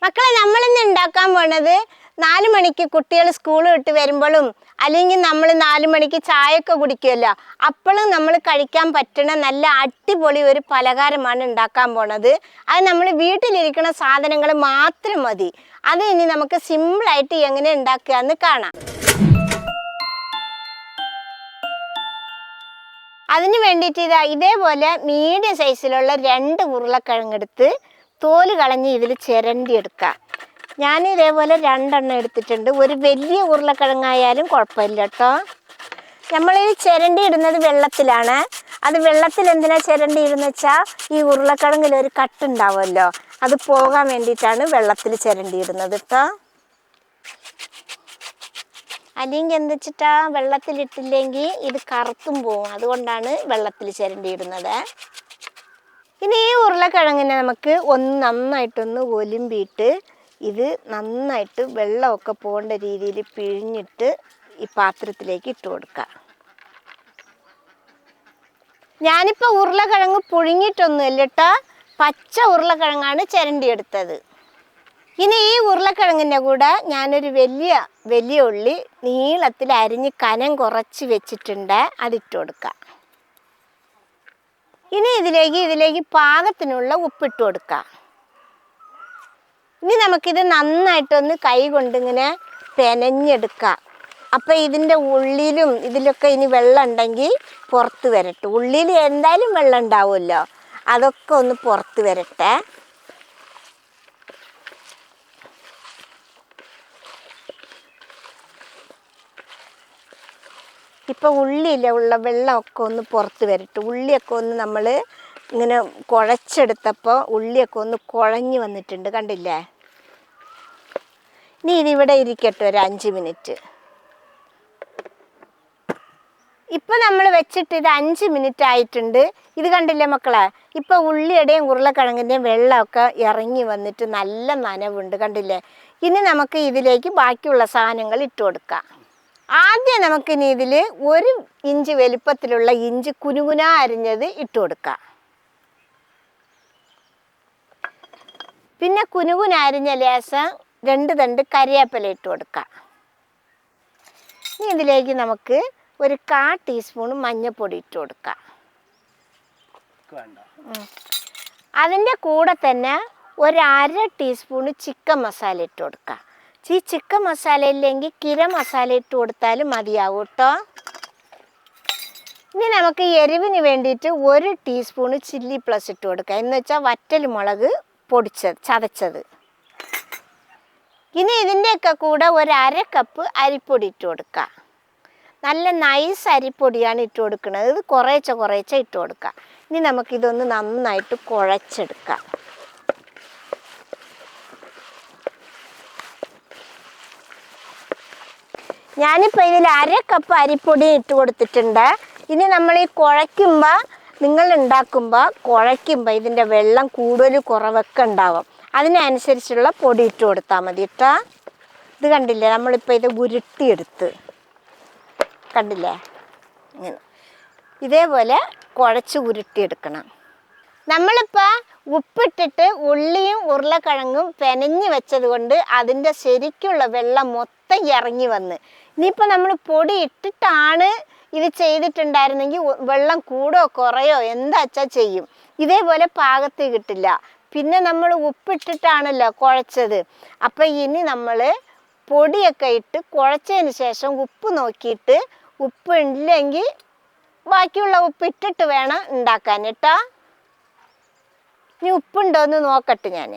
മക്കളെ, നമ്മളിന്ന് ഉണ്ടാക്കാൻ പോണത് 4 മണിക്ക് കുട്ടികൾ സ്കൂൾ വിട്ട് വരുമ്പോഴും അല്ലെങ്കിൽ നമ്മൾ 4 മണിക്ക് ചായയൊക്കെ കുടിക്കുമല്ലോ, അപ്പോഴും നമ്മൾ കഴിക്കാൻ പറ്റുന്ന നല്ല അടിപൊളി ഒരു പലഹാരമാണ് ഉണ്ടാക്കാൻ പോണത്. അത് നമ്മൾ വീട്ടിലിരിക്കുന്ന സാധനങ്ങൾ മാത്രം മതി. അത് ഇനി നമുക്ക് സിമ്പിളായിട്ട് എങ്ങനെ ഉണ്ടാക്കുക എന്ന് കാണാം. അതിന് വേണ്ടിയിട്ട് ഇതേപോലെ മീഡിയം സൈസിലുള്ള 2 ഉരുളക്കിഴങ്ങെടുത്ത് തോല് കളഞ്ഞ് ഇതിൽ ചിരണ്ടി എടുക്കുക. ഞാൻ ഇതേപോലെ 2 എണ്ണം എടുത്തിട്ടുണ്ട്. ഒരു വലിയ ഉരുളക്കിഴങ്ങായാലും കുഴപ്പമില്ല കേട്ടോ. നമ്മളിത് ചിരണ്ടി ഇടുന്നത് വെള്ളത്തിലാണ്. അത് വെള്ളത്തിൽ എന്തിനാണ് ചിരണ്ടി ഇടുന്നത് വെച്ചാൽ ഈ ഉരുളക്കിഴങ്ങിലൊരു കട്ടുണ്ടാവുമല്ലോ, അത് പോകാൻ വേണ്ടിയിട്ടാണ് വെള്ളത്തിൽ ചിരണ്ടി ഇടുന്നത് കേട്ടോ. അല്ലെങ്കിൽ എന്താ വെച്ചിട്ടാ, വെള്ളത്തിലിട്ടില്ലെങ്കിൽ ഇത് കറുത്തും പോവും. അതുകൊണ്ടാണ് വെള്ളത്തിൽ ചിരണ്ടി ഇടുന്നത്. ഇനി ഈ ഉരുളക്കിഴങ്ങിനെ നമുക്ക് നന്നായിട്ടൊന്ന് ഒലുമ്പിയിട്ട് ഇത് നന്നായിട്ട് വെള്ളമൊക്കെ പോകേണ്ട രീതിയിൽ പിഴിഞ്ഞിട്ട് ഈ പാത്രത്തിലേക്ക് ഇട്ട് കൊടുക്കുക. ഞാനിപ്പോൾ ഉരുളക്കിഴങ്ങ് പുഴുങ്ങിയിട്ടൊന്നുമില്ല കേട്ടോ, പച്ച ഉരുളക്കിഴങ്ങാണ് ചിരണ്ടി എടുത്തത്. ഇനി ഈ ഉരുളക്കിഴങ്ങിൻ്റെ കൂടെ ഞാനൊരു വലിയ ഉള്ളി നീളത്തിൽ അരിഞ്ഞ് കനം കുറച്ച് വെച്ചിട്ടുണ്ട്, അതിട്ട് കൊടുക്കുക. ഇനി ഇതിലേക്ക് പാകത്തിനുള്ള ഉപ്പിട്ട് കൊടുക്കുക. ഇനി നമുക്കിത് നന്നായിട്ടൊന്ന് കൈ കൊണ്ടിങ്ങനെ പെനഞ്ഞെടുക്കുക. അപ്പം ഇതിൻ്റെ ഉള്ളിലും ഇതിലൊക്കെ ഇനി വെള്ളം ഉണ്ടെങ്കിൽ പുറത്ത് വരട്ടെ. ഉള്ളിൽ എന്തായാലും വെള്ളം ഉണ്ടാവുമല്ലോ, അതൊക്കെ ഒന്ന് പുറത്ത് വരട്ടെ. ഇപ്പോൾ ഉള്ള വെള്ളമൊക്കെ ഒന്ന് പുറത്ത് വരട്ടെ. ഉള്ളിയൊക്കെ ഒന്ന് നമ്മൾ ഇങ്ങനെ കുഴച്ചെടുത്തപ്പോൾ ഉള്ളിയൊക്കെ ഒന്ന് കുഴഞ്ഞ് വന്നിട്ടുണ്ട്, കണ്ടില്ലേ? ഇനി ഇതിവിടെ ഇരിക്കട്ടെ ഒരു 5 മിനിറ്റ്. ഇപ്പം നമ്മൾ വെച്ചിട്ട് ഇത് 5 മിനിറ്റ് ആയിട്ടുണ്ട്. ഇത് കണ്ടില്ലേ മക്കളെ, ഇപ്പോൾ ഉള്ളിയുടെയും ഉരുളക്കിഴങ്ങിൻ്റെയും വെള്ളമൊക്കെ ഇറങ്ങി വന്നിട്ട് നല്ല നനവുണ്ട്, കണ്ടില്ലേ? ഇനി നമുക്ക് ഇതിലേക്ക് ബാക്കിയുള്ള സാധനങ്ങൾ ഇട്ട് കൊടുക്കാം. ആദ്യം നമുക്കിനി ഇതിൽ 1 ഇഞ്ച് വലുപ്പത്തിലുള്ള ഇഞ്ചി കുനുകുന അരിഞ്ഞത് ഇട്ട് കൊടുക്കാം. പിന്നെ കുനുകുന അരിഞ്ഞ ലേശം 2 തണ്ട് കറിവേപ്പില ഇട്ട് കൊടുക്കാം. ഇനി ഇതിലേക്ക് നമുക്ക് ഒരു 1/4 ടീസ്പൂൺ മഞ്ഞൾപ്പൊടി ഇട്ട് കൊടുക്കാം. അതിൻ്റെ കൂടെ തന്നെ ഒരു 1/2 ടീസ്പൂൺ ചിക്കൻ മസാല ഇട്ട് കൊടുക്കാം. ഈ ചിക്കൻ മസാല ഇല്ലെങ്കിൽ കിര മസാല ഇട്ട് കൊടുത്താലും മതിയാവും കേട്ടോ. ഇനി നമുക്ക് എരിവിന് വേണ്ടിയിട്ട് 1 ടീസ്പൂൺ ചില്ലി പ്ലസ് ഇട്ട് കൊടുക്കുക, എന്ന് വെച്ചാൽ വറ്റൽ മുളക് ചതച്ചത്. ഇനി ഇതിൻ്റെയൊക്കെ കൂടെ ഒരു 1/2 കപ്പ് അരിപ്പൊടി ഇട്ട് കൊടുക്കുക. നല്ല നൈസ് അരിപ്പൊടിയാണ് ഇട്ട് കൊടുക്കുന്നത്. ഇത് കുറേശ്ശെ ഇട്ട് കൊടുക്കുക. ഇനി നമുക്കിതൊന്ന് നന്നായിട്ട് കുഴച്ചെടുക്കാം. ഞാനിപ്പോൾ ഇതിൽ 1/2 കപ്പ് അരിപ്പൊടി ഇട്ട് കൊടുത്തിട്ടുണ്ട്. ഇനി നമ്മൾ ഈ നിങ്ങൾ കുഴയ്ക്കുമ്പോൾ ഇതിൻ്റെ വെള്ളം കൂടുതൽ കുറവൊക്കെ ഉണ്ടാവും. അതിനനുസരിച്ചുള്ള പൊടി ഇട്ട് കൊടുത്താൽ മതി കേട്ടോ. ഇത് കണ്ടില്ലേ, നമ്മളിപ്പോൾ ഇത് ഉരുട്ടിയെടുത്ത്, കണ്ടില്ലേ? ഇങ്ങനെ ഇതേപോലെ കുഴച്ച് ഉരുട്ടിയെടുക്കണം. നമ്മളിപ്പോൾ ഉപ്പിട്ടിട്ട് ഉള്ളിയും ഉരുളക്കിഴങ്ങും പെനഞ്ഞ് വെച്ചത് കൊണ്ട് അതിൻ്റെ ശരിക്കുള്ള വെള്ളം മൊത്തം ഇറങ്ങി വന്ന്. ഇനിയിപ്പോൾ നമ്മൾ പൊടി ഇട്ടിട്ടാണ് ഇത് ചെയ്തിട്ടുണ്ടായിരുന്നെങ്കിൽ വെള്ളം കൂടോ കുറയോ എന്താച്ചാൽ ചെയ്യും. ഇതേപോലെ പാകത്തിൽ കിട്ടില്ല. പിന്നെ നമ്മൾ ഉപ്പിട്ടിട്ടാണല്ലോ കുഴച്ചത്. അപ്പം ഇനി നമ്മൾ പൊടിയൊക്കെ ഇട്ട് കുഴച്ചതിന് ശേഷം ഉപ്പ് നോക്കിയിട്ട് ഉപ്പ് ഇല്ലെങ്കിൽ ബാക്കിയുള്ള ഉപ്പ് ഇട്ടിട്ട് വേണം ഉണ്ടാക്കാൻ കേട്ടോ. ഇനി ഉപ്പുണ്ടോ എന്ന് നോക്കട്ടെ ഞാൻ.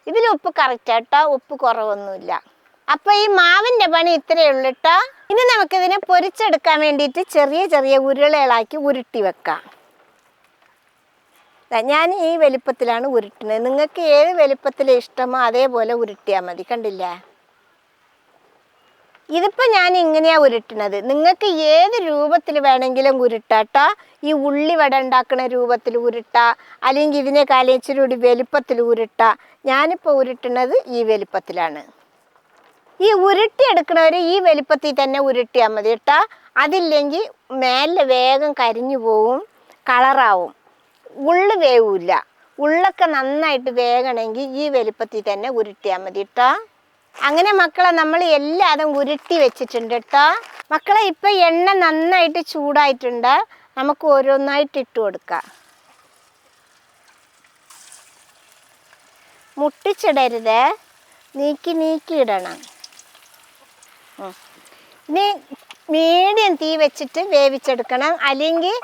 ഇതിൽ ഉപ്പ് കറക്റ്റ് കേട്ടോ, ഉപ്പ് കുറവൊന്നുമില്ല. അപ്പം ഈ മാവിൻ്റെ പണി ഇത്രയേ ഉള്ളൂ കേട്ടോ. ഇനി നമുക്കിതിനെ പൊരിച്ചെടുക്കാൻ വേണ്ടിയിട്ട് ചെറിയ ഉരുളകളാക്കി ഉരുട്ടി വെക്കാം. ഞാൻ ഈ വലുപ്പത്തിലാണ് ഉരുട്ടുന്നത്. നിങ്ങൾക്ക് ഏത് വലുപ്പത്തിൽ ഇഷ്ടമോ അതേപോലെ ഉരുട്ടിയാൽ മതി, കണ്ടില്ലേ? ഇതിപ്പോൾ ഞാൻ ഇങ്ങനെയാണ് ഉരുട്ടുന്നത്. നിങ്ങൾക്ക് ഏത് രൂപത്തിൽ വേണമെങ്കിലും ഉരുട്ടാട്ടോ. ഈ ഉള്ളി വട ഉണ്ടാക്കുന്ന രൂപത്തിൽ ഉരുട്ടാ, അല്ലെങ്കിൽ ഇതിനേക്കാളും ഇച്ചിരി കൂടി വലുപ്പത്തിൽ ഉരുട്ടാ. ഞാനിപ്പോൾ ഉരുട്ടുന്നത് ഈ വലുപ്പത്തിലാണ്. ഈ ഉരുട്ടിയെടുക്കണവർ ഈ വലുപ്പത്തിൽ തന്നെ ഉരുട്ടിയാൽ മതി കേട്ടോ. അതില്ലെങ്കിൽ മേലെ വേഗം കരിഞ്ഞു പോവും, കളറാവും, ഉള്ളു വേവില്ല. ഉള്ളൊക്കെ നന്നായിട്ട് വേകണമെങ്കിൽ ഈ വലുപ്പത്തിൽ തന്നെ ഉരുട്ടിയാൽ മതി കേട്ടോ. അങ്ങനെ മക്കളെ നമ്മൾ എല്ലാതും ഉരുട്ടി വെച്ചിട്ടുണ്ട് കേട്ടോ. മക്കളെ ഇപ്പം എണ്ണ നന്നായിട്ട് ചൂടായിട്ടുണ്ട്. നമുക്ക് ഓരോന്നായിട്ട് ഇട്ട് കൊടുക്കാം. മുട്ടിച്ചിടരുത്, നീക്കി നീക്കി ഇടണം. ഇനി മീഡിയം തീ വെച്ചിട്ട് വേവിച്ചെടുക്കണം. അല്ലെങ്കിൽ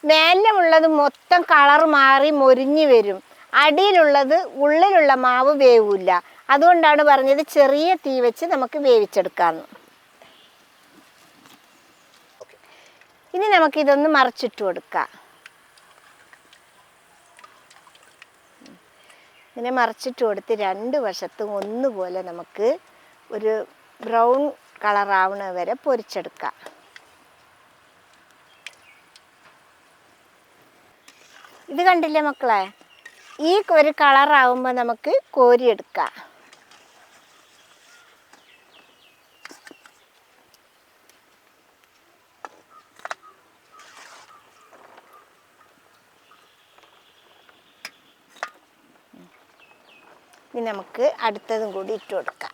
മേലുള്ളത് മൊത്തം കളർ മാറി മൊരിഞ്ഞു വരും, അടിയിലുള്ളത് ഉള്ളിലുള്ള മാവ് വേവില്ല. അതുകൊണ്ടാണ് പറഞ്ഞത് ചെറിയ തീ വെച്ച് നമുക്ക് വേവിച്ചെടുക്കാമെന്ന്. ഇനി നമുക്കിതൊന്ന് മറിച്ചിട്ട് കൊടുക്കാം. ഇങ്ങനെ മറിച്ചിട്ട് കൊടുത്ത് രണ്ട് വശത്തും ഒന്നുപോലെ നമുക്ക് ഒരു ബ്രൗൺ കളറാവണ വരെ പൊരിച്ചെടുക്കാം. ഇത് കണ്ടില്ലേ മക്കളെ, ഈ ഒരു കളറാവുമ്പോൾ നമുക്ക് കോരിയെടുക്കാം. ഇനി നമുക്ക് അടുത്തതും കൂടി ഇട്ട് കൊടുക്കാം.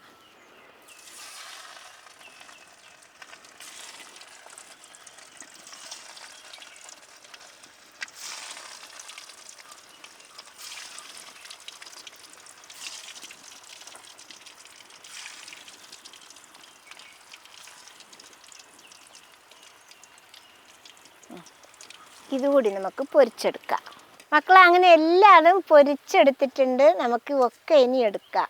ഇതുകൂടി നമുക്ക് പൊരിച്ചെടുക്കാം. മക്കളെ അങ്ങനെ എല്ലാതും പൊരിച്ചെടുത്തിട്ടുണ്ട്. നമുക്ക് ഒക്കെ ഇനി എടുക്കാം.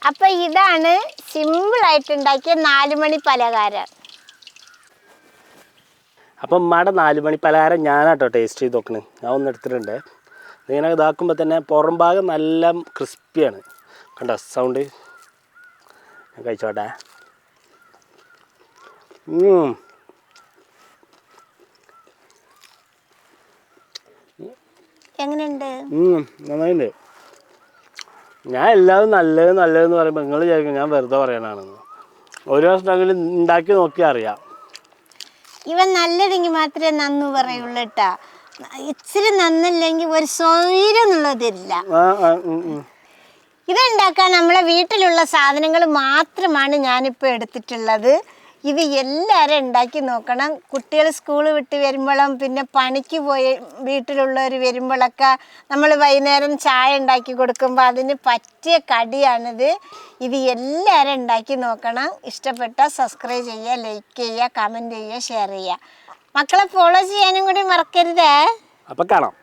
അപ്പം ഇതാണ് സിമ്പിളായിട്ടുണ്ടാക്കിയ 4 മണി പലഹാരം. അപ്പം ഉമ്മയുടെ 4 മണി പലഹാരം ഞാനാട്ടോ ടേസ്റ്റ് ചെയ്ത് നോക്കണേ. ഞാൻ ഒന്ന് എടുത്തിട്ടുണ്ട്. ഇങ്ങനെ ഇതാക്കുമ്പോൾ തന്നെ പുറം ഭാഗം നല്ല ക്രിസ്പിയാണ്. കണ്ടോ സൗണ്ട്? ഞാൻ കഴിച്ചോട്ടെ. എങ്ങനെയുണ്ട്? നന്നായിട്ടുണ്ട്. ഞാൻ എല്ലാവരും നല്ലതെന്ന് പറയുമ്പോൾ നിങ്ങൾ വിചാരിക്കും ഞാൻ വെറുതെ പറയാനാണെന്ന്. ഒരു വർഷമെങ്കിലും ഉണ്ടാക്കി നോക്കിയാൽ അറിയാം. ഇവൻ നല്ലതെങ്കിൽ മാത്രമേ നന്നു പറയുള്ളൂ കേട്ടാ. ഇച്ചിരി നന്നില്ലെങ്കിൽ ഒരു സ്വൈര്യം എന്നുള്ളതില്ല. ഇതുണ്ടാക്കാൻ നമ്മളെ വീട്ടിലുള്ള സാധനങ്ങൾ മാത്രമാണ് ഞാനിപ്പോൾ എടുത്തിട്ടുള്ളത്. ഇത് എല്ലാവരും ഉണ്ടാക്കി നോക്കണം. കുട്ടികൾ സ്കൂൾ വിട്ട് വരുമ്പോഴും പിന്നെ പണിക്ക് പോയി വീട്ടിലുള്ളവർ വരുമ്പോഴൊക്കെ നമ്മൾ വൈകുന്നേരം ചായ ഉണ്ടാക്കി കൊടുക്കുമ്പോൾ അതിന് പറ്റിയ കടിയാണിത്. ഇത് എല്ലാവരും ഉണ്ടാക്കി നോക്കണം. ഇഷ്ടപ്പെട്ടാൽ സബ്സ്ക്രൈബ് ചെയ്യുക, ലൈക്ക് ചെയ്യുക, കമൻറ്റ് ചെയ്യുക, ഷെയർ ചെയ്യുക. മക്കളെ ഫോളോ ചെയ്യാനും കൂടി മറക്കരുതേ. അപ്പം കാണാം.